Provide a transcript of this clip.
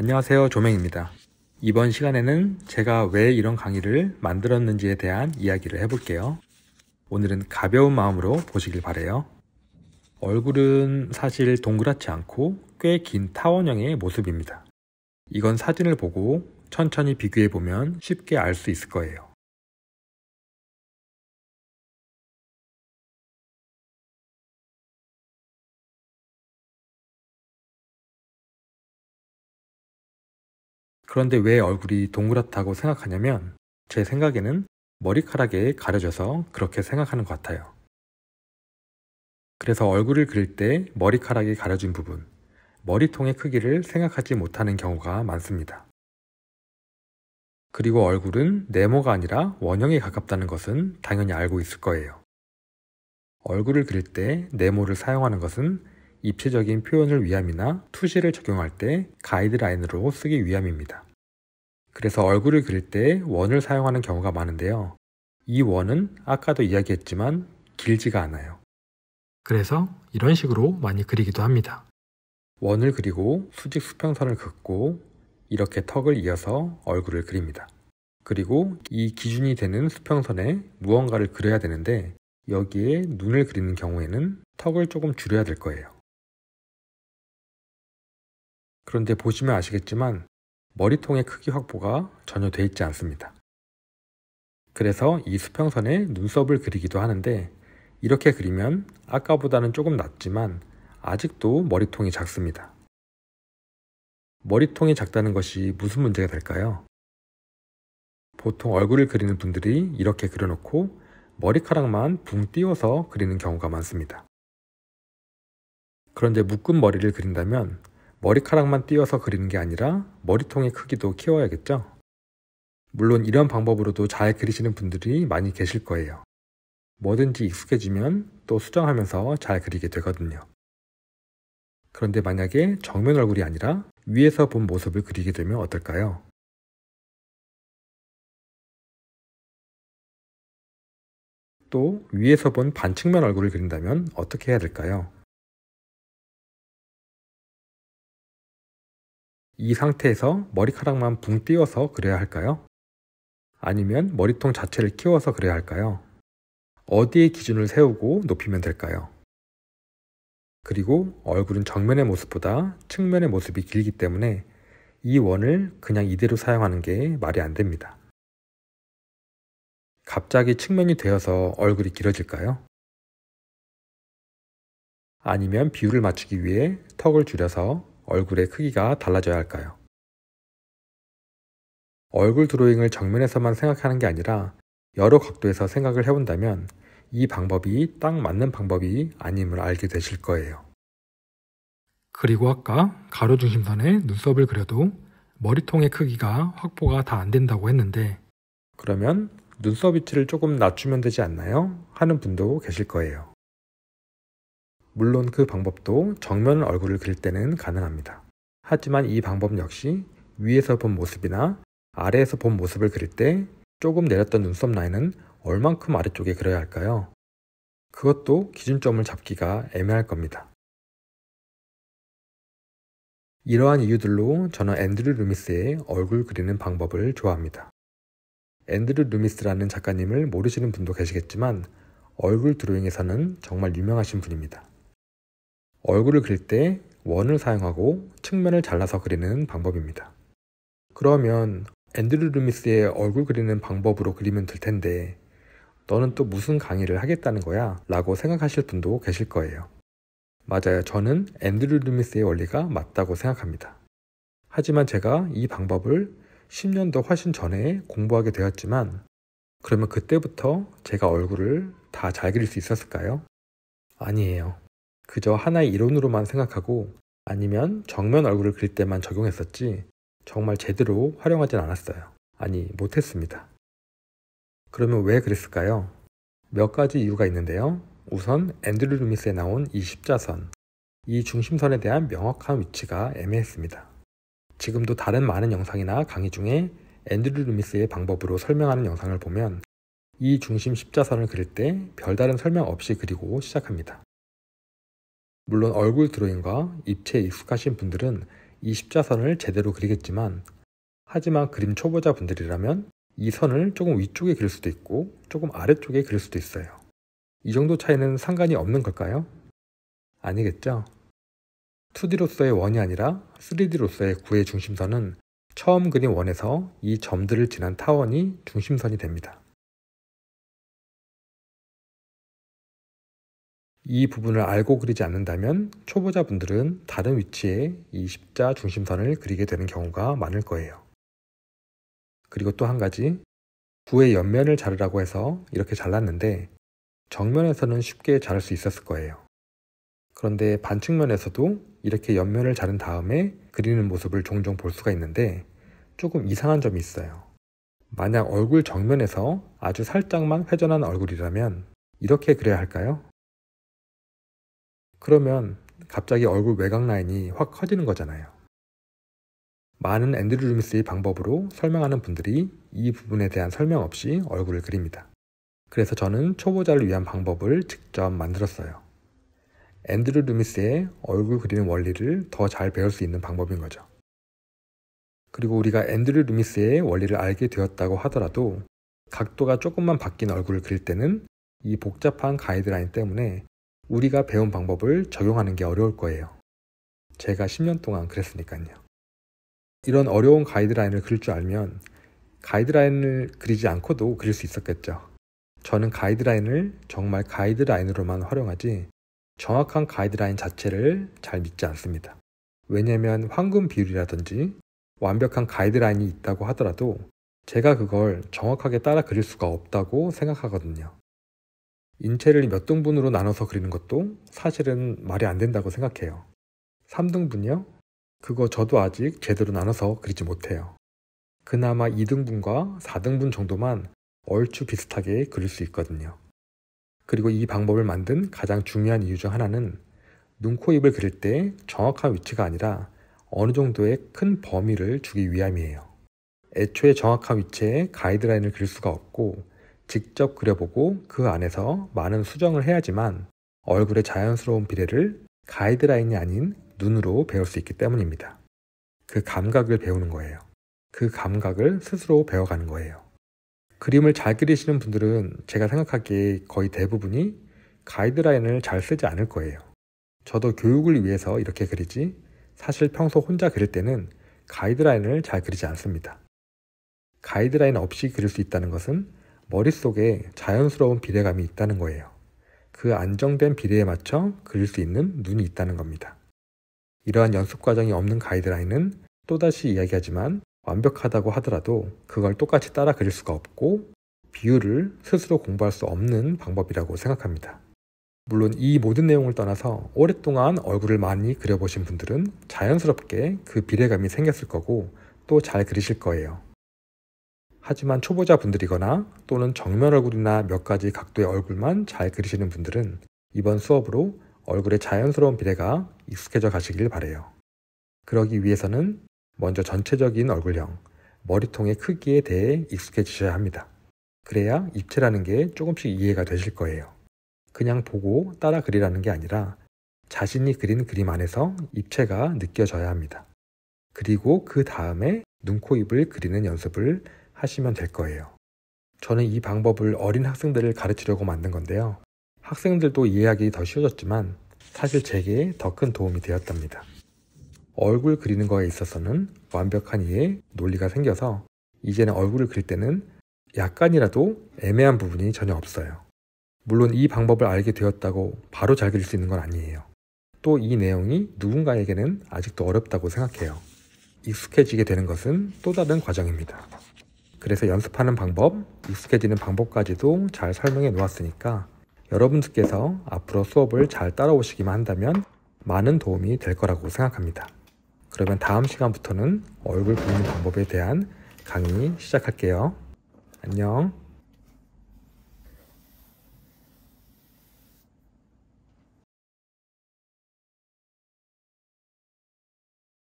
안녕하세요, 조맹입니다. 이번 시간에는 제가 왜 이런 강의를 만들었는지에 대한 이야기를 해볼게요. 오늘은 가벼운 마음으로 보시길 바래요. 얼굴은 사실 동그랗지 않고 꽤 긴 타원형의 모습입니다. 이건 사진을 보고 천천히 비교해보면 쉽게 알 수 있을 거예요. 그런데 왜 얼굴이 동그랗다고 생각하냐면 제 생각에는 머리카락에 가려져서 그렇게 생각하는 것 같아요. 그래서 얼굴을 그릴 때 머리카락이 가려진 부분, 머리통의 크기를 생각하지 못하는 경우가 많습니다. 그리고 얼굴은 네모가 아니라 원형에 가깝다는 것은 당연히 알고 있을 거예요. 얼굴을 그릴 때 네모를 사용하는 것은 입체적인 표현을 위함이나 투시를 적용할 때 가이드라인으로 쓰기 위함입니다. 그래서 얼굴을 그릴 때 원을 사용하는 경우가 많은데요. 이 원은 아까도 이야기했지만 길지가 않아요. 그래서 이런 식으로 많이 그리기도 합니다. 원을 그리고 수직 수평선을 긋고 이렇게 턱을 이어서 얼굴을 그립니다. 그리고 이 기준이 되는 수평선에 무언가를 그려야 되는데 여기에 눈을 그리는 경우에는 턱을 조금 줄여야 될 거예요. 그런데 보시면 아시겠지만 머리통의 크기 확보가 전혀 돼 있지 않습니다. 그래서 이 수평선에 눈썹을 그리기도 하는데 이렇게 그리면 아까보다는 조금 낫지만 아직도 머리통이 작습니다. 머리통이 작다는 것이 무슨 문제가 될까요? 보통 얼굴을 그리는 분들이 이렇게 그려놓고 머리카락만 붕 띄워서 그리는 경우가 많습니다. 그런데 묶은 머리를 그린다면 머리카락만 띄워서 그리는 게 아니라 머리통의 크기도 키워야겠죠? 물론 이런 방법으로도 잘 그리시는 분들이 많이 계실 거예요. 뭐든지 익숙해지면 또 수정하면서 잘 그리게 되거든요. 그런데 만약에 정면 얼굴이 아니라 위에서 본 모습을 그리게 되면 어떨까요? 또 위에서 본 반측면 얼굴을 그린다면 어떻게 해야 될까요? 이 상태에서 머리카락만 붕 띄워서 그려야 할까요? 아니면 머리통 자체를 키워서 그려야 할까요? 어디에 기준을 세우고 높이면 될까요? 그리고 얼굴은 정면의 모습보다 측면의 모습이 길기 때문에 이 원을 그냥 이대로 사용하는 게 말이 안 됩니다. 갑자기 측면이 되어서 얼굴이 길어질까요? 아니면 비율을 맞추기 위해 턱을 줄여서 얼굴의 크기가 달라져야 할까요? 얼굴 드로잉을 정면에서만 생각하는 게 아니라 여러 각도에서 생각을 해본다면 이 방법이 딱 맞는 방법이 아님을 알게 되실 거예요. 그리고 아까 가로중심선에 눈썹을 그려도 머리통의 크기가 확보가 다 안 된다고 했는데 그러면 눈썹 위치를 조금 낮추면 되지 않나요? 하는 분도 계실 거예요. 물론 그 방법도 정면 얼굴을 그릴 때는 가능합니다. 하지만 이 방법 역시 위에서 본 모습이나 아래에서 본 모습을 그릴 때 조금 내렸던 눈썹 라인은 얼만큼 아래쪽에 그려야 할까요? 그것도 기준점을 잡기가 애매할 겁니다. 이러한 이유들로 저는 앤드류 루미스의 얼굴 그리는 방법을 좋아합니다. 앤드류 루미스라는 작가님을 모르시는 분도 계시겠지만 얼굴 드로잉에서는 정말 유명하신 분입니다. 얼굴을 그릴 때 원을 사용하고 측면을 잘라서 그리는 방법입니다. 그러면 앤드류 루미스의 얼굴 그리는 방법으로 그리면 될 텐데 너는 또 무슨 강의를 하겠다는 거야? 라고 생각하실 분도 계실 거예요. 맞아요. 저는 앤드류 루미스의 원리가 맞다고 생각합니다. 하지만 제가 이 방법을 10년도 훨씬 전에 공부하게 되었지만 그러면 그때부터 제가 얼굴을 다 잘 그릴 수 있었을까요? 아니에요. 그저 하나의 이론으로만 생각하고 아니면 정면 얼굴을 그릴 때만 적용했었지 정말 제대로 활용하진 않았어요. 아니, 못했습니다. 그러면 왜 그랬을까요? 몇 가지 이유가 있는데요. 우선 앤드류 루미스에 나온 이 십자선, 이 중심선에 대한 명확한 위치가 애매했습니다. 지금도 다른 많은 영상이나 강의 중에 앤드류 루미스의 방법으로 설명하는 영상을 보면 이 중심 십자선을 그릴 때 별다른 설명 없이 그리고 시작합니다. 물론 얼굴 드로잉과 입체에 익숙하신 분들은 이 십자선을 제대로 그리겠지만, 하지만 그림 초보자 분들이라면 이 선을 조금 위쪽에 그릴 수도 있고 조금 아래쪽에 그릴 수도 있어요. 이 정도 차이는 상관이 없는 걸까요? 아니겠죠? 2D로서의 원이 아니라 3D로서의 구의 중심선은 처음 그린 원에서 이 점들을 지난 타원이 중심선이 됩니다. 이 부분을 알고 그리지 않는다면 초보자분들은 다른 위치에 이 십자 중심선을 그리게 되는 경우가 많을 거예요. 그리고 또 한 가지, 구의 옆면을 자르라고 해서 이렇게 잘랐는데 정면에서는 쉽게 자를 수 있었을 거예요. 그런데 반측면에서도 이렇게 옆면을 자른 다음에 그리는 모습을 종종 볼 수가 있는데 조금 이상한 점이 있어요. 만약 얼굴 정면에서 아주 살짝만 회전한 얼굴이라면 이렇게 그려야 할까요? 그러면 갑자기 얼굴 외곽 라인이 확 커지는 거잖아요. 많은 앤드류 루미스의 방법으로 설명하는 분들이 이 부분에 대한 설명 없이 얼굴을 그립니다. 그래서 저는 초보자를 위한 방법을 직접 만들었어요. 앤드류 루미스의 얼굴 그리는 원리를 더 잘 배울 수 있는 방법인 거죠. 그리고 우리가 앤드류 루미스의 원리를 알게 되었다고 하더라도 각도가 조금만 바뀐 얼굴을 그릴 때는 이 복잡한 가이드라인 때문에 우리가 배운 방법을 적용하는 게 어려울 거예요. 제가 10년 동안 그랬으니까요. 이런 어려운 가이드라인을 그릴 줄 알면 가이드라인을 그리지 않고도 그릴 수 있었겠죠. 저는 가이드라인을 정말 가이드라인으로만 활용하지 정확한 가이드라인 자체를 잘 믿지 않습니다. 왜냐하면 황금 비율이라든지 완벽한 가이드라인이 있다고 하더라도 제가 그걸 정확하게 따라 그릴 수가 없다고 생각하거든요. 인체를 몇 등분으로 나눠서 그리는 것도 사실은 말이 안 된다고 생각해요. 3등분이요? 그거 저도 아직 제대로 나눠서 그리지 못해요. 그나마 2등분과 4등분 정도만 얼추 비슷하게 그릴 수 있거든요. 그리고 이 방법을 만든 가장 중요한 이유 중 하나는 눈, 코, 입을 그릴 때 정확한 위치가 아니라 어느 정도의 큰 범위를 주기 위함이에요. 애초에 정확한 위치에 가이드라인을 그릴 수가 없고 직접 그려보고 그 안에서 많은 수정을 해야지만 얼굴의 자연스러운 비례를 가이드라인이 아닌 눈으로 배울 수 있기 때문입니다. 그 감각을 배우는 거예요. 그 감각을 스스로 배워가는 거예요. 그림을 잘 그리시는 분들은 제가 생각하기에 거의 대부분이 가이드라인을 잘 쓰지 않을 거예요. 저도 교육을 위해서 이렇게 그리지 사실 평소 혼자 그릴 때는 가이드라인을 잘 그리지 않습니다. 가이드라인 없이 그릴 수 있다는 것은 머릿속에 자연스러운 비례감이 있다는 거예요. 그 안정된 비례에 맞춰 그릴 수 있는 눈이 있다는 겁니다. 이러한 연습 과정이 없는 가이드라인은 또다시 이야기하지만 완벽하다고 하더라도 그걸 똑같이 따라 그릴 수가 없고 비율을 스스로 공부할 수 없는 방법이라고 생각합니다. 물론 이 모든 내용을 떠나서 오랫동안 얼굴을 많이 그려보신 분들은 자연스럽게 그 비례감이 생겼을 거고 또 잘 그리실 거예요. 하지만 초보자 분들이거나 또는 정면 얼굴이나 몇 가지 각도의 얼굴만 잘 그리시는 분들은 이번 수업으로 얼굴의 자연스러운 비례가 익숙해져 가시길 바라요. 그러기 위해서는 먼저 전체적인 얼굴형, 머리통의 크기에 대해 익숙해지셔야 합니다. 그래야 입체라는 게 조금씩 이해가 되실 거예요. 그냥 보고 따라 그리라는 게 아니라 자신이 그린 그림 안에서 입체가 느껴져야 합니다. 그리고 그 다음에 눈, 코, 입을 그리는 연습을 하시면 될 거예요. 저는 이 방법을 어린 학생들을 가르치려고 만든 건데요. 학생들도 이해하기 더 쉬워졌지만 사실 제게 더 큰 도움이 되었답니다. 얼굴 그리는 거에 있어서는 완벽한 이해, 논리가 생겨서 이제는 얼굴을 그릴 때는 약간이라도 애매한 부분이 전혀 없어요. 물론 이 방법을 알게 되었다고 바로 잘 그릴 수 있는 건 아니에요. 또 이 내용이 누군가에게는 아직도 어렵다고 생각해요. 익숙해지게 되는 것은 또 다른 과정입니다. 그래서 연습하는 방법, 익숙해지는 방법까지도 잘 설명해 놓았으니까 여러분들께서 앞으로 수업을 잘 따라오시기만 한다면 많은 도움이 될 거라고 생각합니다. 그러면 다음 시간부터는 얼굴 그리는 방법에 대한 강의 시작할게요. 안녕.